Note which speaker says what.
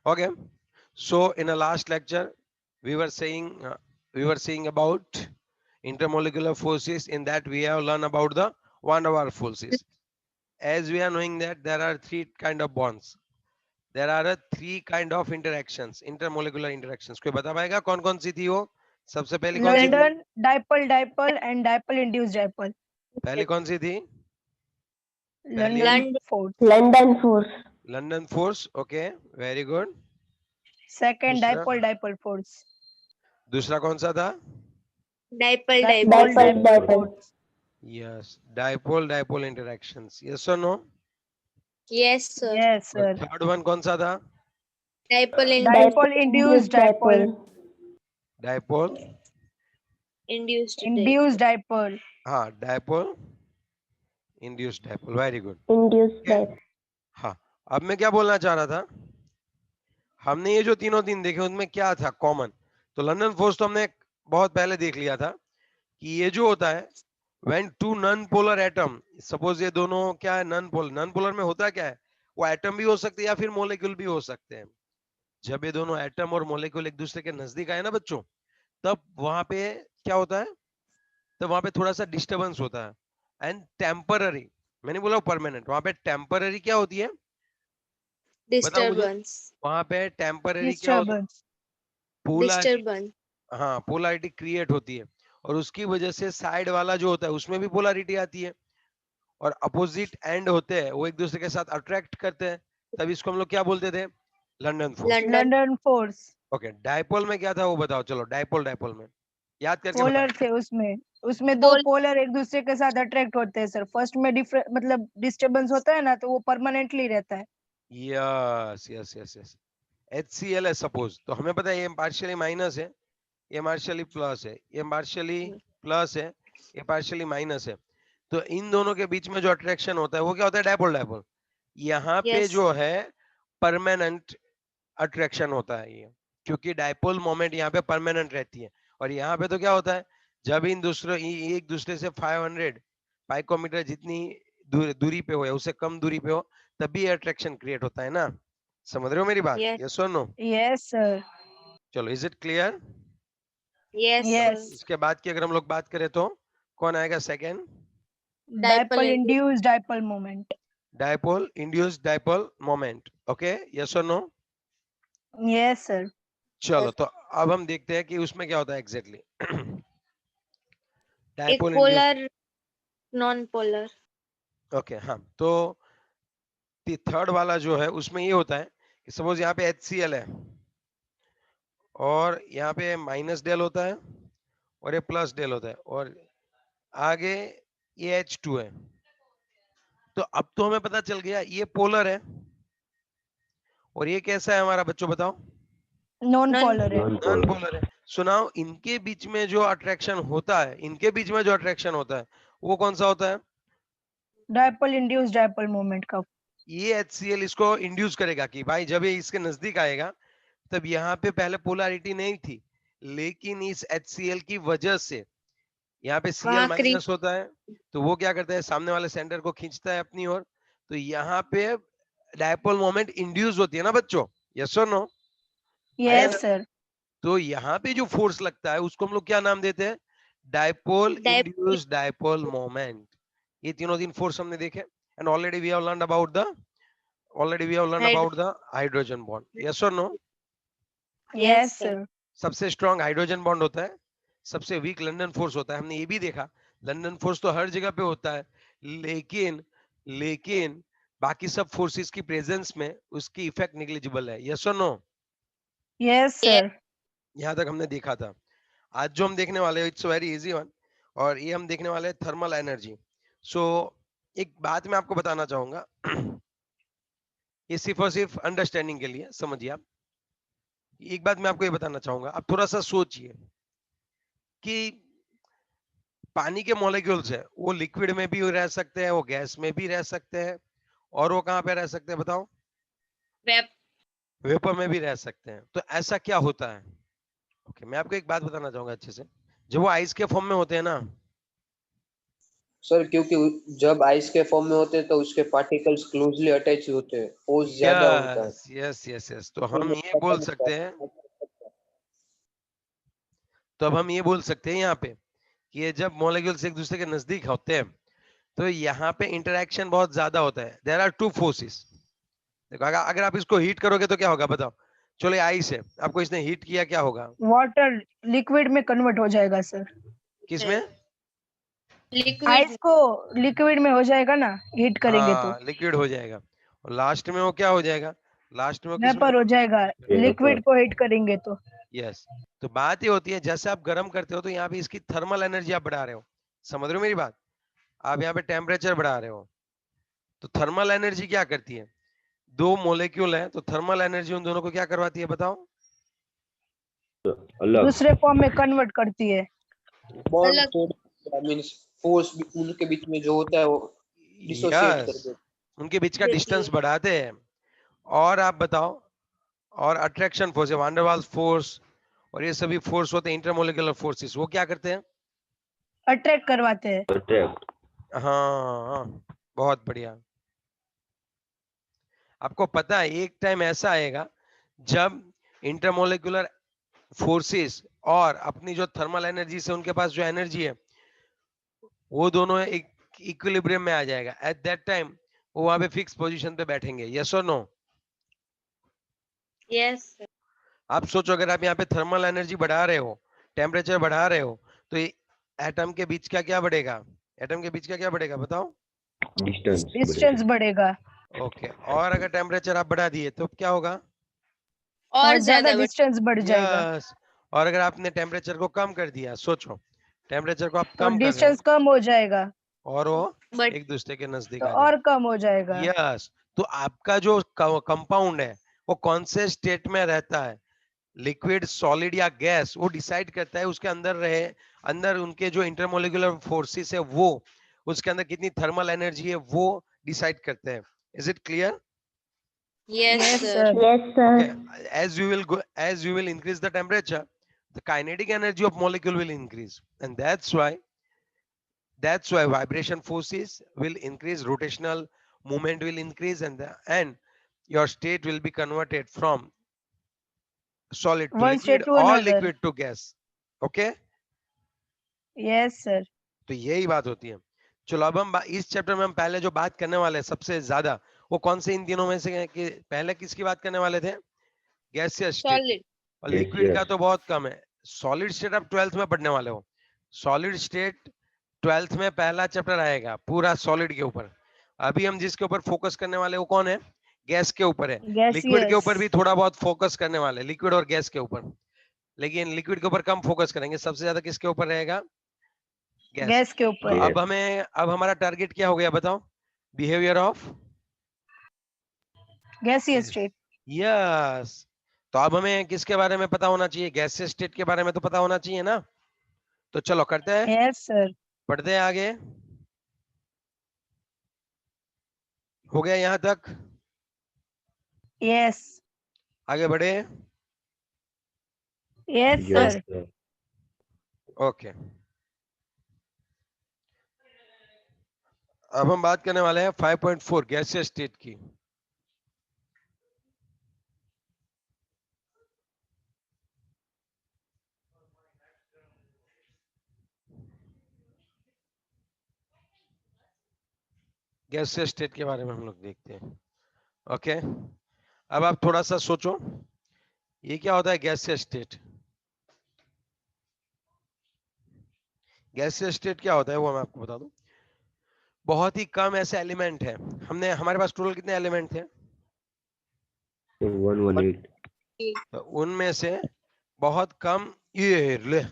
Speaker 1: Okay. So in the last lecture, we were saying about intermolecular forces. In that, we have learned about the van der Waals forces. As we are knowing that there are three kind of bonds. There are three kind of interactions, intermolecular interactions. कोई बता पाएगा कौन कौन सी थी वो? सबसे पहली कौन सी थी?
Speaker 2: London dipole dipole and dipole induced dipole.
Speaker 1: पहली कौन सी थी? पहली
Speaker 2: London force.
Speaker 3: London force.
Speaker 1: London force. Okay, very good.
Speaker 2: Second
Speaker 1: दूसरा
Speaker 2: dipole force.
Speaker 1: दूसरा कौन सा था?
Speaker 4: Dipole
Speaker 2: Dipole
Speaker 4: dipole.
Speaker 3: Dipole.
Speaker 2: force.
Speaker 1: Yes, dipole interactions. Yes और नो?
Speaker 4: Yes, sir.
Speaker 2: Yes,
Speaker 1: और
Speaker 2: sir.
Speaker 1: थर्ड वन कौन सा था?
Speaker 4: Dipole
Speaker 2: Dipole induced dipole.
Speaker 1: Dipole.
Speaker 4: induced
Speaker 2: Induced dipole.
Speaker 1: हाँ, dipole induced dipole. Very good.
Speaker 3: Induced
Speaker 1: Okay.
Speaker 3: dipole.
Speaker 1: हाँ, अब मैं क्या बोलना चाह रहा था, हमने ये जो तीनों दिन देखे उनमें क्या था कॉमन? तो लंदन फोर्स तो हमने बहुत पहले देख लिया था कि ये जो होता है when two non polar atom, suppose ये दोनों क्या है, नॉन पोलर में होता क्या है, वो एटम भी हो सकते हैं या फिर मोलेक्यूल भी हो सकते हैं. जब ये दोनों एटम और मोलेक्यूल एक दूसरे के नजदीक आए ना बच्चों, तब वहां पे क्या होता है, तब वहां पे थोड़ा सा डिस्टर्बेंस होता है. एंड टेम्पररी, मैंने बोला परमानेंट, वहां पे टेम्पररी क्या होती है बताओ मुझे.
Speaker 4: disturbance.
Speaker 1: वहां पे टेम्पररी क्या होता है?
Speaker 2: Disturbance.
Speaker 1: पोलैरिटी.
Speaker 4: Disturbance.
Speaker 1: हाँ, पोलैरिटी क्रिएट होती है और उसकी वजह से साइड वाला जो होता है उसमें भी पोलैरिटी आती है और अपोजिट एंड होते हैं वो एक दूसरे के साथ अट्रैक्ट करते हैं. तब इसको हम लोग क्या बोलते थे? London force.
Speaker 4: London.
Speaker 2: London force.
Speaker 1: Okay, dipole में क्या था वो बताओ. चलो डाइपोल में याद करके बताओ.
Speaker 2: पोलर थे उसमें. उसमें दो
Speaker 4: Pole.
Speaker 2: पोलर एक दूसरे के साथ अट्रैक्ट होते हैं सर. फर्स्ट में डिफरेंट मतलब डिस्टरबेंस होता है ना, तो वो परमानेंटली रहता है.
Speaker 1: Yes yes yes yes. HCl है सपोज, तो हमें पता है ये पार्शियली माइनस है, ये पार्शियली प्लस है, ये पार्शियली प्लस है, ये पार्शियली माइनस है. तो इन दोनों के बीच में जो अट्रैक्शन होता है वो क्या होता है? डाइपोल. यहाँ पे
Speaker 4: Yes.
Speaker 1: जो है परमानेंट अट्रैक्शन होता है ये, क्योंकि डाइपोल मोमेंट यहाँ पे परमानेंट रहती है. और यहाँ पे तो क्या होता है, जब इन दूसरों एक दूसरे से 500 पाइकोमीटर जितनी दूरी पे हो या उससे कम दूरी पे हो, तभी अट्रैक्शन क्रिएट होता है ना. समझ रहे हो मेरी बात?
Speaker 4: Yes.
Speaker 1: यस और नो?
Speaker 2: Yes sir.
Speaker 1: चलो, is it clear?
Speaker 4: Yes,
Speaker 2: Yes.
Speaker 4: sir.
Speaker 1: इसके बाद की अगर हम लोग बात करें तो कौन आएगा second?
Speaker 2: Dipole induced dipole moment.
Speaker 1: Dipole induced dipole moment. Okay, yes और नो?
Speaker 2: Yes sir.
Speaker 1: चलो, तो अब हम देखते हैं कि उसमें क्या होता है एग्जैक्टली.
Speaker 4: एक
Speaker 1: डाइपोल
Speaker 4: polar, non-polar.
Speaker 1: ओके, हाँ. तो थर्ड वाला जो है उसमें ये होता है कि सपोज यहाँ पे HCl है और यहाँ पे माइनस डेल होता है और ये प्लस डेल होता है और आगे ये H2 है. तो अब तो हमें पता चल गया ये पोलर है और ये कैसा है हमारा, बच्चों बताओ?
Speaker 2: नॉन पोलर है.
Speaker 1: नॉन पोलर है. सुनाओ, इनके बीच में जो अट्रैक्शन होता है, इनके बीच में जो अट्रैक्शन होता है वो कौन सा होता है?
Speaker 2: डाइपोल इंड्यूस्ड डाइपोल मोमेंट का.
Speaker 1: ये HCl इसको इंड्यूस करेगा कि भाई जब ये इसके नजदीक आएगा, तब यहाँ पे पहले पोलैरिटी नहीं थी, लेकिन इस HCl की वजह से यहाँ पे Cl
Speaker 4: वहाँ
Speaker 1: माइनस होता है, तो वो क्या करता है, सामने वाले सेंटर को खींचता है अपनी ओर. तो यहाँ पे डाइपोल मोमेंट इंड्यूस होती है ना बच्चों? यस और नो?
Speaker 2: Yes sir.
Speaker 1: तो यहाँ पे जो फोर्स लगता है उसको हम लोग क्या नाम देते हैं? Dipole induced dipole moment. ये तीनों दिन फोर्स हमने देखे. And already we have learned about the hydrogen bond. Yes और नो?
Speaker 2: Yes sir.
Speaker 1: सबसे स्ट्रॉन्ग हाइड्रोजन बॉन्ड होता है, सबसे वीक लंदन फोर्स होता है. हमने ये भी देखा, लंदन फोर्स तो हर जगह पे होता है, लेकिन बाकी सब फोर्सेस की प्रेजेंस में उसकी इफेक्ट निग्लिजिबल है. यस और नो?
Speaker 2: Yes sir.
Speaker 1: यहाँ तक हमने देखा था. आज जो हम देखने वाले हैं इट्स वेरी इजी वन, और ये हम देखने वाले हैं थर्मल एनर्जी. सो एक बात मैं आपको बताना चाहूंगा, ये सिर्फ और सिर्फ अंडरस्टैंडिंग के लिए समझिए आप. एक बात मैं आपको ये बताना चाहूंगा, आप थोड़ा सा सोचिए कि पानी के मॉलिक्यूल्स है वो लिक्विड में भी रह सकते हैं, वो गैस में भी रह सकते हैं, और वो कहाँ पे रह सकते हैं बताओ? वेपर में भी रह सकते हैं. तो ऐसा क्या होता है? ओके, मैं आपको एक बात बताना चाहूंगा अच्छे से. जब वो आइस के फॉर्म में होते हैं ना,
Speaker 3: सर क्योंकि जब आइस के फॉर्म में होते हैं तो उसके पार्टिकल्स क्लोजली अटैच होते हैं, फोर्स ज्यादा होता है।
Speaker 1: यस यस यस यस, तो हम ये बोल सकते हैं, तो अब हम ये बोल सकते हैं यहाँ पे कि ये जब मॉलिक्यूल्स एक दूसरे के नजदीक होते हैं तो यहाँ पे इंटरेक्शन बहुत ज्यादा होता है। There are two forces. देखो अगर आप इसको हीट करोगे तो क्या होगा बताओ। चलो ये आइस है, आपको इसने हीट किया, क्या होगा?
Speaker 2: वाटर लिक्विड में कन्वर्ट हो जाएगा सर।
Speaker 1: किसमें?
Speaker 4: लिक्विड
Speaker 2: आइस को लिक्विड में हो जाएगा ना, हीट करेंगे तो
Speaker 1: हाँ, लिक्विड हो जाएगा। और लास्ट में वो क्या हो जाएगा? लास्ट में वो किसमें?
Speaker 2: वेपर हो जाएगा। लिक्विड को हीट करेंगे तो
Speaker 1: यस। तो बात ये होती है, जैसे आप गर्म करते हो तो यहाँ पे इसकी थर्मल एनर्जी आप बढ़ा रहे हो। समझ रहे हो मेरी बात? आप यहाँ पे टेम्परेचर बढ़ा रहे हो, तो थर्मल एनर्जी क्या करती है? दो मॉलिक्यूल है तो थर्मल एनर्जी उन दोनों को क्या करवाती है बताओ?
Speaker 5: अलग
Speaker 2: दूसरे फॉर्म में कन्वर्ट करती है।
Speaker 3: बॉन्ड
Speaker 4: अलग।
Speaker 3: तोड़ मींस फोर्स उनके बीच में जो होता है वो डिसोसिएट कर
Speaker 1: यस,
Speaker 3: देता
Speaker 1: उनके बीच का
Speaker 4: देती
Speaker 1: डिस्टेंस
Speaker 4: है।
Speaker 1: बढ़ाते हैं। और आप बताओ, और attraction force, van der Waals force और ये सभी फोर्स होते हैं इंटरमोलिकुलर फोर्सेस, वो क्या करते हैं?
Speaker 2: अट्रैक्ट करवाते हैं।
Speaker 5: अट्रैक्ट।
Speaker 1: हाँ, बहुत बढ़िया। आपको पता है एक टाइम ऐसा आएगा जब इंटरमोलिकुलर फोर्सेस और अपनी जो थर्मल एनर्जी से उनके पास जो एनर्जी है वो दोनों एक इक्विलिब्रियम में आ जाएगा। एट दैट टाइम वो वहां पे फिक्स पोजीशन पे बैठेंगे। यस और नो?
Speaker 4: यस।
Speaker 1: आप सोचो, अगर आप यहाँ पे थर्मल एनर्जी बढ़ा रहे हो, टेम्परेचर बढ़ा रहे हो, तो ये एटम के बीच का क्या बढ़ेगा? एटम के बीच का क्या बढ़ेगा बताओ?
Speaker 2: डिस्टेंस बढ़ेगा
Speaker 1: ओके, और अगर टेम्परेचर आप बढ़ा दिए तो क्या होगा?
Speaker 4: और
Speaker 2: और ज्यादा
Speaker 4: ज्यादा
Speaker 2: डिस्टेंस बढ़ जाएगा
Speaker 1: यस। और अगर आपने टेम्परेचर को कम कर दिया, सोचो टेम्परेचर को आप
Speaker 2: तो
Speaker 1: कम कर रहे
Speaker 2: डिस्टेंस कम हो जाएगा
Speaker 1: हो और वो
Speaker 4: बट
Speaker 1: एक दूसरे के नजदीक
Speaker 2: तो
Speaker 1: आ
Speaker 2: और
Speaker 1: जाएंगे।
Speaker 2: कम हो जाएगा।
Speaker 1: यस। तो आपका जो कंपाउंड है वो कौन से स्टेट में रहता है, लिक्विड, सॉलिड या गैस, वो डिसाइड करता है उसके अंदर रहे, अंदर उनके जो इंटरमोलिकुलर फोर्सेस है वो, उसके अंदर कितनी थर्मल एनर्जी है वो डिसाइड करते हैं। Is it clear?
Speaker 4: Yes
Speaker 2: yes
Speaker 4: sir.
Speaker 2: Sir.
Speaker 1: Okay, as you will increase the temperature, the kinetic energy of molecule will increase, and that's why vibration forces will increase, rotational movement will increase, and your state will be converted from solid to
Speaker 2: one
Speaker 1: liquid
Speaker 2: state to
Speaker 1: or
Speaker 2: another.
Speaker 1: liquid to gas. Okay,
Speaker 2: yes sir.
Speaker 1: तो यही बात होती है। चलो अब हम इस chapter में हम पहले जो बात करने वाले हैं सबसे ज्यादा, वो कौन से इन तीनों में से है कि पहले किसकी बात करने वाले थे? Gaseous state.
Speaker 4: सॉलिड।
Speaker 1: और लिक्विड का तो बहुत कम है। सॉलिड स्टेट आप 12th में पढ़ने वाले हो। सॉलिड स्टेट 12th में पहला चैप्टर आएगा पूरा सॉलिड के ऊपर। अभी हम जिसके ऊपर फोकस करने वाले वो कौन है? गैस के ऊपर है। लिक्विड के
Speaker 2: गैसियस।
Speaker 1: ऊपर भी थोड़ा बहुत फोकस करने वाले, लिक्विड और गैस के ऊपर, लेकिन लिक्विड के ऊपर कम फोकस करेंगे। सबसे ज्यादा किसके ऊपर रहेगा? गैस।
Speaker 2: गैस के
Speaker 1: तो
Speaker 2: ऊपर।
Speaker 1: अब हमारा टारगेट क्या हो गया बताओ? Behaviour of
Speaker 2: gaseous state.
Speaker 1: Yes. तो अब हमें किसके बारे में पता होना चाहिए? गैसियस स्टेट के बारे में तो पता होना चाहिए ना। तो चलो करते हैं,
Speaker 2: यस सर।
Speaker 1: पढ़ते हैं आगे। हो गया यहां तक?
Speaker 2: यस।
Speaker 1: आगे बढ़े।
Speaker 2: Yes sir.
Speaker 1: ओके, अब हम बात करने वाले हैं 5.4 गैसियस स्टेट की। गैसियस स्टेट के बारे में हम लोग देखते हैं। ओके, अब आप थोड़ा सा सोचो, ये क्या होता है गैसियस स्टेट? गैसियस स्टेट क्या होता है वो मैं आपको बता दूं। बहुत ही कम ऐसे एलिमेंट है, हमारे पास टोटल कितने एलिमेंट थे?
Speaker 5: 118।
Speaker 1: तो उनमें से बहुत कम, ये ले